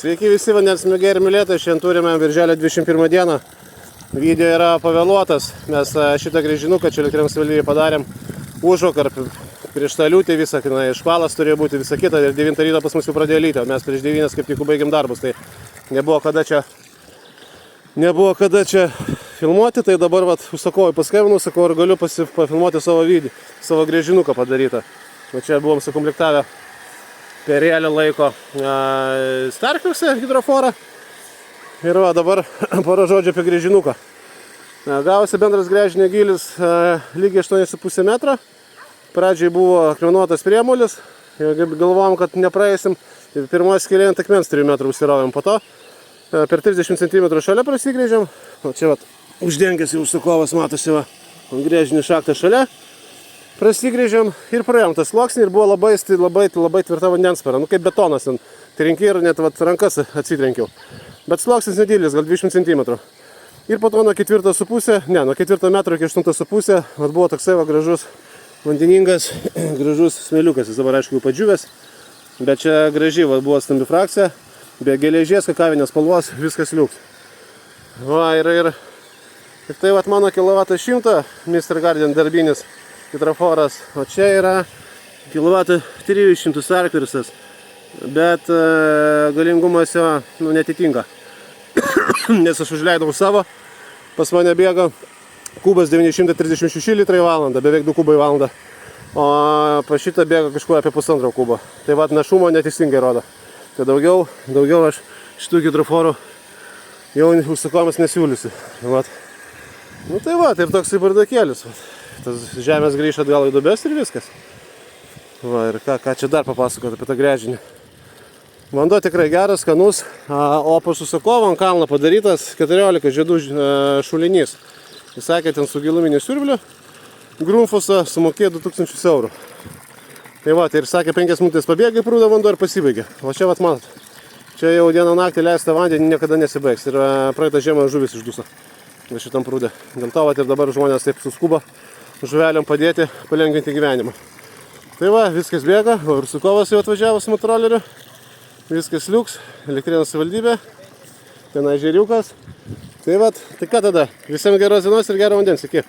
Sveiki visi vandens mėgėjai ir mylėtojai, šiandien turime birželio 21 dieną. Video yra pavėluotas, mes šitą grįžinuką čia elektrėnų savivaldybėje padarėm užvakar, prieš tą liūtį visą, išvalas turėjo būti visą kitą ir 9 ryto pas mus jau pradėjo lyti, o mes prieš 9 kaip tik baigėm darbus, tai nebuvo kada čia filmuoti, tai dabar užsakovui paskambinau, sakau, ar galiu pafilmuoti savo grįžinuką padarytą. O čia buvom sukomplektavę per realią laiko Starkiuose hidroforą. Ir dabar pora žodžių apie gręžinuką. Gavosi bendras gręžinio gylis lygiai 8,5 metro. Pradžiai buvo akmenuotas priemolis. Galvojom, kad nepraeisim. Pirmoji skylė ant akmens 3 metrų užsiraujam. Po to per 30 cm šalia prasigrėžiam. O čia uždengęs jau užsakovas matosi gręžinį šaktą šalia. Prasigrėžiam ir praėjom tą sluoksnį ir buvo labai tvirta vandensfera, kaip betonas, trenki ir net rankas atsitrenkiau. Bet sluoksnis nedidelis, gal 20 cm. Ir po to nuo 4 metro iki 8,5 buvo toksai gražus vandeningas, gražus smėliukas, jis dabar aišku padžiūvęs, bet čia graži buvo stambi frakcija, be geležies, kakavinės spalvos, viskas liuks. Ir tai mano kilovatą 100 Mr. Guardian darbinis hidroforas, o čia yra kilovatų 300 Starkiursas, bet galingumas jo netitinka, nes aš užleidau savo, pas mane bėga kubas 936 litrai į valandą, beveik 2 kubai į valandą, o pa šitą bėga kažkur apie 1,5 kubo, tai našumo neteisingai rodo, tai daugiau aš šitų hidroforų jau užsakomas nesiūlysiu. Ir toks bardakėlis. Tas žemės grįžta atgal į dubes ir viskas. Ir ką čia dar papasakoti apie tą gręžinį. Vanduo tikrai geras, skanus, o pas užsakovą ant kalno padarytas 14 žiedų šulinys. Jis sakė, ten su giluminiu siurbliu Grunfosą sumokėjo 2000 eurų. Tai ir sakė, 5 minutės pabėga, prūda vanduo ir pasibaigė. O čia matot, čia jau dieną naktį leista vandenį niekada nesibaigs. Ir praeitą žiemą žuvis išduso šitam prūdė. Dėl to ir dabar žmonės taip suskuba žuveliam padėti, palengvinti gyvenimą. Tai viskas bėga, ir sukovas jau atvažiavo su motoroleriu. Viskas liuks, elektrėnų savivaldybė, ten ežeriukas. Tai ką tada? Visiems geros dienos ir gero vandens, iki.